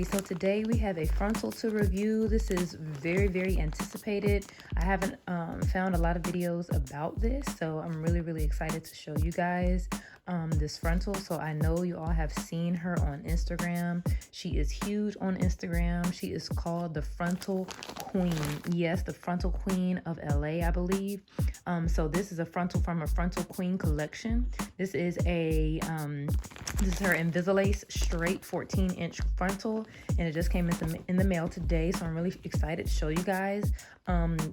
beauty. So today we have a frontal to review. This is very anticipated. I haven't found a lot of videos about this, so I'm really excited to show you guys this frontal. So I know you all have seen her on Instagram. She is huge on Instagram. She is called the Frontal Queen. Yes, the Frontal Queen of LA, I believe. So this is a frontal from a Frontal Queen collection. This is a this is her Invisilace straight 14-inch frontal, and it just came in the mail today, so I'm really excited to show you guys.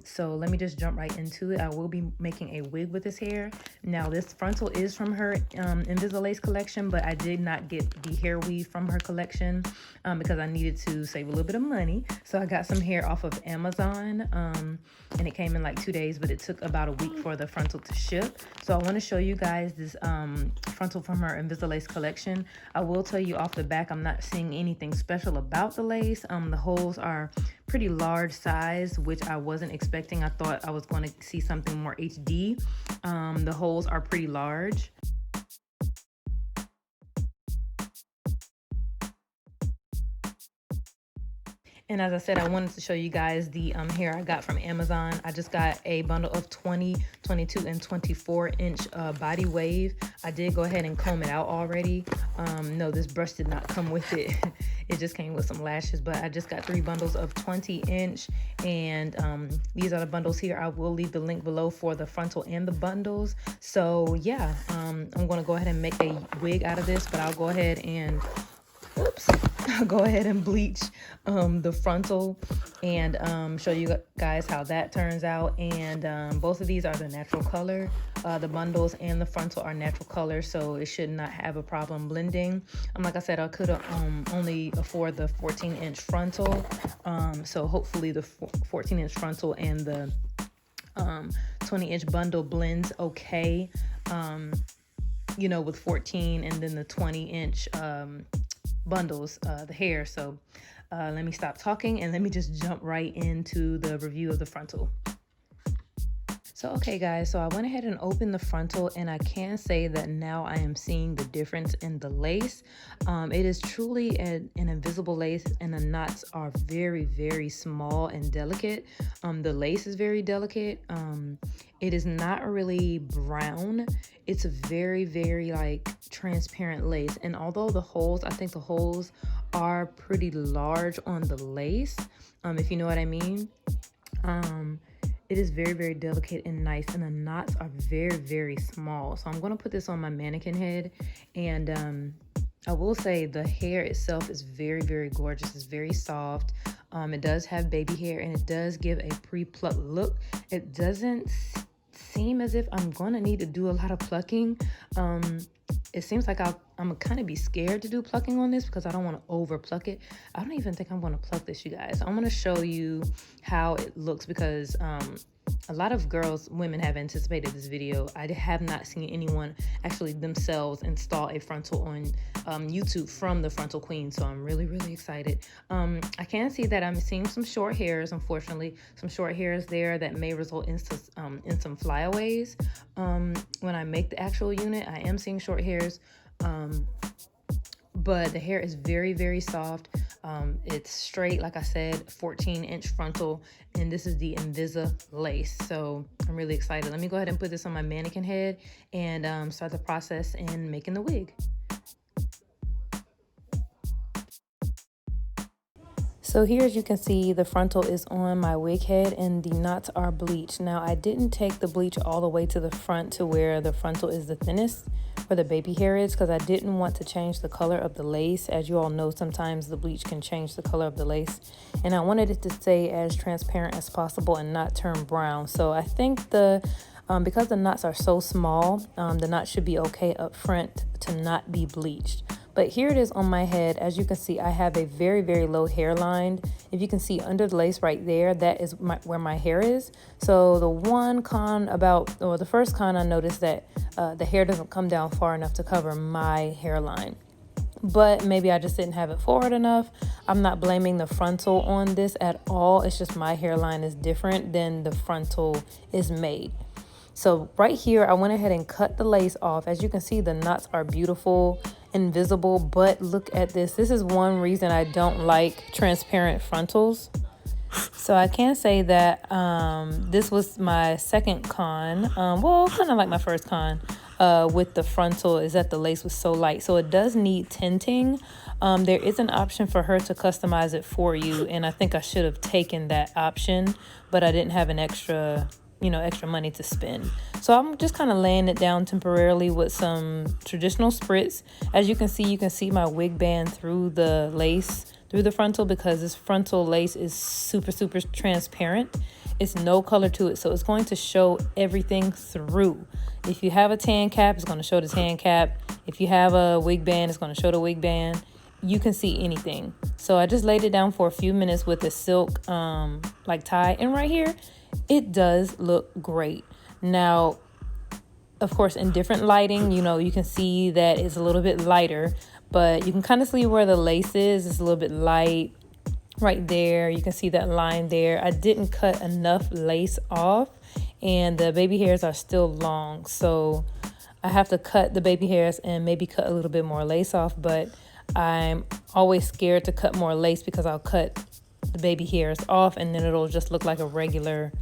So let me just jump right into it. I will be making a wig with this hair. Now this frontal is from her Invisilace collection, but I did not get the hair weave from her collection because I needed to save a little bit of money. So I got some hair off of Amazon, and it came in like 2 days, but it took about a week for the frontal to ship. So I want to show you guys this frontal from her Invisilace collection. I will tell you off the back, I'm not seeing anything special about the lace. The holes are pretty large size, which I wasn't expecting. I thought I was going to see something more HD. The holes are pretty large. And as I said, I wanted to show you guys the hair I got from Amazon. I just got a bundle of 20, 22, and 24-inch body wave. I did go ahead and comb it out already. No, this brush did not come with it. It just came with some lashes, but I just got 3 bundles of 20-inch, and these are the bundles here. I will leave the link below for the frontal and the bundles. So yeah, I'm gonna go ahead and make a wig out of this, but I'll go ahead and I'll go ahead and bleach the frontal and show you guys how that turns out. And both of these are the natural color. The bundles and the frontal are natural color, so it should not have a problem blending. Like I said, I could only afford the 14-inch frontal, so hopefully the 14-inch frontal and the 20-inch bundle blends okay, you know, with 14 and then the 20-inch bundles, the hair. So let me stop talking and let me just jump right into the review of the frontal. So okay guys, so I went ahead and opened the frontal, and I can say that now I am seeing the difference in the lace. It is truly an invisible lace, and the knots are very small and delicate. The lace is very delicate. It is not really brown. It's a very like transparent lace, and although the holes, I think the holes are pretty large on the lace, if you know what I mean. It is very delicate and nice, and the knots are very small. So I'm going to put this on my mannequin head, and I will say the hair itself is very gorgeous. It's very soft. It does have baby hair, and it does give a pre-plucked look. It doesn't seem as if I'm going to need to do a lot of plucking. It seems like I'm gonna kind of be scared to do plucking on this because I don't want to over pluck it. I don't even think I'm going to pluck this, you guys. I'm going to show you how it looks because a lot of women have anticipated this video. I have not seen anyone actually themselves install a frontal on YouTube from the Frontal Queen, so I'm really excited. I can see that I'm seeing some short hairs, unfortunately, some short hairs there that may result in some flyaways. When I make the actual unit, I am seeing short hairs, but the hair is very soft. It's straight, like I said, 14-inch frontal, and this is the Invisilace. So I'm really excited. Let me go ahead and put this on my mannequin head and start the process in making the wig. So here, as you can see, the frontal is on my wig head and the knots are bleached. Now, I didn't take the bleach all the way to the front to where the frontal is the thinnest, where the baby hair is, because I didn't want to change the color of the lace. As you all know, sometimes the bleach can change the color of the lace, and I wanted it to stay as transparent as possible and not turn brown. So I think because the knots are so small, the knots should be okay up front to not be bleached. But here it is on my head. As you can see, I have a very low hairline. If you can see under the lace right there, that is where my hair is. So the first con I noticed that the hair doesn't come down far enough to cover my hairline. But maybe I just didn't have it forward enough. I'm not blaming the frontal on this at all. It's just my hairline is different than the frontal is made. So right here, I went ahead and cut the lace off. As you can see, the knots are beautiful invisible. But look at this. This is one reason I don't like transparent frontals. So I can say that this was my second con. Well, kind of like my first con with the frontal, is that the lace was so light. So it does need tinting. There is an option for her to customize it for you, and I think I should have taken that option, but I didn't have an extra money to spend. So I'm just kind of laying it down temporarily with some traditional spritz. As you can see my wig band through the lace, through the frontal, because this frontal lace is super transparent. It's no color to it, so it's going to show everything through. If you have a tan cap, it's going to show the tan cap. If you have a wig band, it's going to show the wig band. You can see anything. So I just laid it down for a few minutes with the silk like tie, and right here it does look great. Now, of course, in different lighting, you can see that it's a little bit lighter, but you can kind of see where the lace is. It's a little bit light right there. You can see that line there. I didn't cut enough lace off, and the baby hairs are still long, so I have to cut the baby hairs and maybe cut a little bit more lace off. But I'm always scared to cut more lace because I'll cut the baby hairs off and then it'll just look like a regular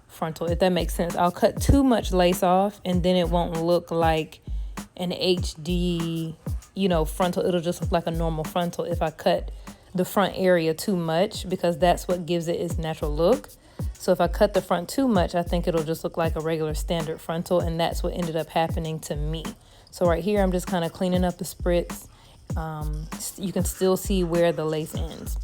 frontal, if that makes sense. I'll cut too much lace off and then it won't look like an HD, frontal. It'll just look like a normal frontal if I cut the front area too much, because that's what gives it its natural look. So if I cut the front too much, I think it'll just look like a regular standard frontal, and that's what ended up happening to me. So right here, I'm just kind of cleaning up the spritz. You can still see where the lace ends.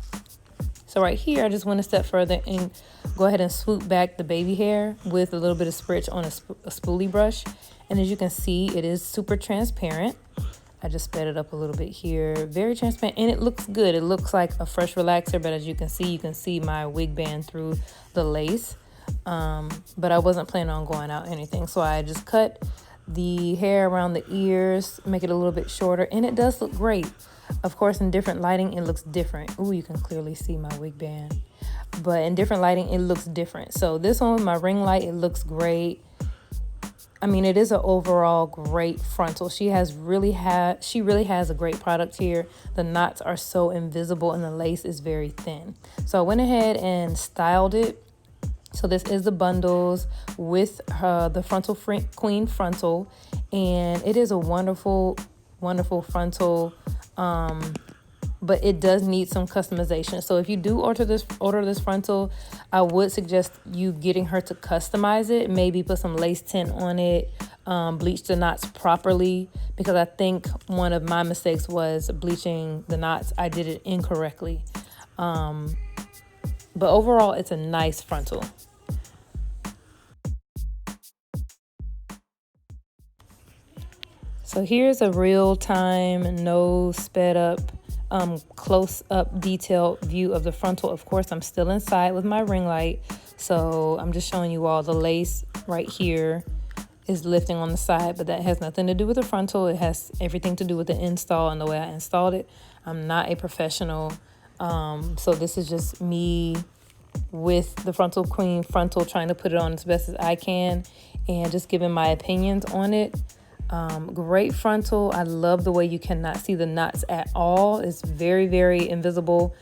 So right here, I just went a step further and go ahead and swoop back the baby hair with a little bit of spritz on a spoolie brush. And as you can see, it is super transparent. I just sped it up a little bit here. Very transparent, and it looks good. It looks like a fresh relaxer, but as you can see my wig band through the lace. But I wasn't planning on going out anything, so I just cut the hair around the ears, make it a little bit shorter, and it does look great. Of course, in different lighting, it looks different. Ooh, you can clearly see my wig band. But in different lighting, it looks different. So this one with my ring light, it looks great. I mean, it is an overall great frontal. She really has a great product here. The knots are so invisible and the lace is very thin. So I went ahead and styled it. So this is the bundles with the Frontal Queen frontal, and it is a wonderful, wonderful frontal. But it does need some customization. So if you do order this frontal, I would suggest you getting her to customize it. Maybe put some lace tint on it, bleach the knots properly, because I think one of my mistakes was bleaching the knots. I did it incorrectly. But overall, it's a nice frontal. So here's a real-time, no sped up, close-up detailed view of the frontal. Of course, I'm still inside with my ring light, so I'm just showing you all the lace right here is lifting on the side, but that has nothing to do with the frontal. It has everything to do with the install and the way I installed it. I'm not a professional, so this is just me with the Frontal Queen frontal, trying to put it on as best as I can and just giving my opinions on it. Great frontal. I love the way you cannot see the knots at all. It's very, very invisible.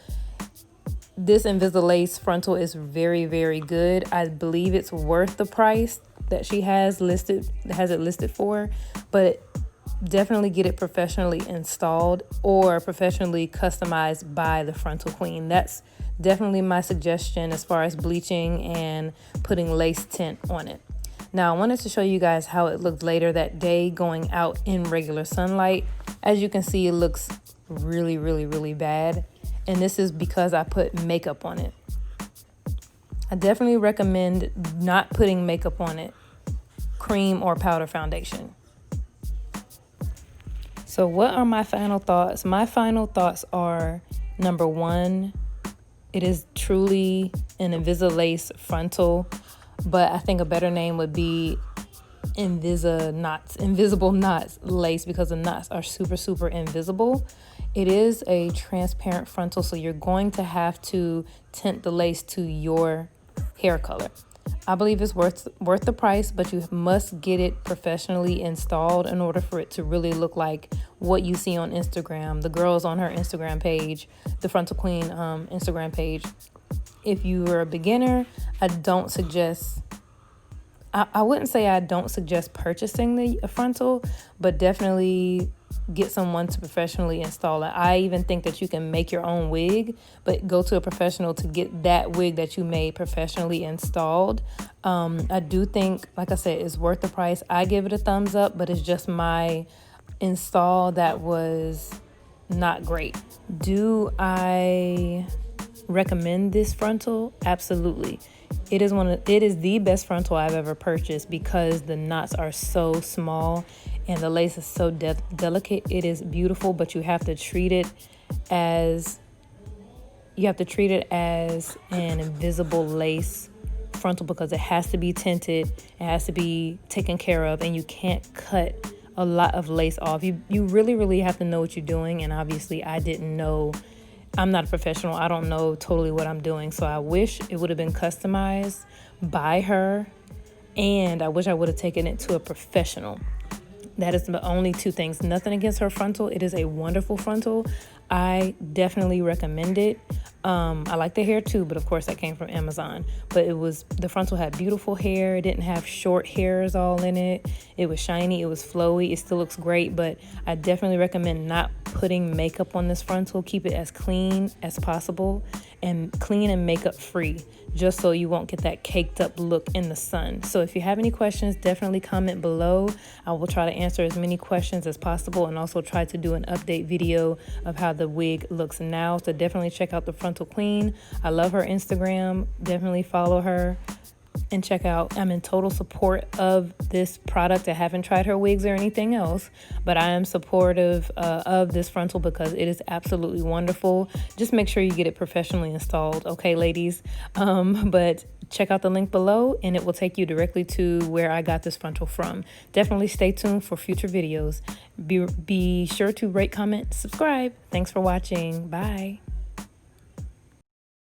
This Invisilace frontal is very, very good. I believe it's worth the price that she has it listed for, but definitely get it professionally installed or professionally customized by the Frontal Queen. That's definitely my suggestion as far as bleaching and putting lace tint on it. Now, I wanted to show you guys how it looked later that day going out in regular sunlight. As you can see, it looks really, really, really bad. And this is because I put makeup on it. I definitely recommend not putting makeup on it, cream or powder foundation. So what are my final thoughts? My final thoughts are, number one, it is truly an Invisilace frontal, but I think a better name would be Invisible Knots lace, because the knots are super, super invisible. It is a transparent frontal, so you're going to have to tint the lace to your hair color. I believe it's worth the price, but you must get it professionally installed in order for it to really look like what you see on Instagram. The girls on her Instagram page, the Frontal Queen Instagram page. If you are a beginner, I don't suggest, I wouldn't say I don't suggest purchasing the frontal, but definitely get someone to professionally install it. I even think that you can make your own wig, but go to a professional to get that wig that you made professionally installed. I do think, like I said, it's worth the price. I give it a thumbs up, but it's just my install that was not great. Do I recommend this frontal? Absolutely. It is the best frontal I've ever purchased because the knots are so small and the lace is so delicate. It is beautiful, but you have to treat it as an invisible lace frontal because it has to be tinted, it has to be taken care of, and you can't cut a lot of lace off. You really have to know what you're doing, and obviously I didn't know. I'm not a professional. I don't know totally what I'm doing. So I wish it would have been customized by her, and I wish I would have taken it to a professional. That is the only two things. Nothing against her frontal. It is a wonderful frontal. I definitely recommend it. I like the hair too, but of course that came from Amazon. But the frontal had beautiful hair. It didn't have short hairs all in it. It was shiny. It was flowy. It still looks great, but I definitely recommend not putting makeup on this frontal. Keep it as clean as possible and clean and makeup free, just so you won't get that caked up look in the sun. So if you have any questions, definitely comment below. I will try to answer as many questions as possible and also try to do an update video of how the wig looks now. So definitely check out the Frontal Queen. I love her Instagram. Definitely follow her and check out. I'm in total support of this product. I haven't tried her wigs or anything else, but I am supportive of this frontal because it is absolutely wonderful. Just make sure you get it professionally installed, okay, ladies? But check out the link below and it will take you directly to where I got this frontal from. Definitely stay tuned for future videos. Be sure to rate, comment, subscribe. Thanks for watching. Bye.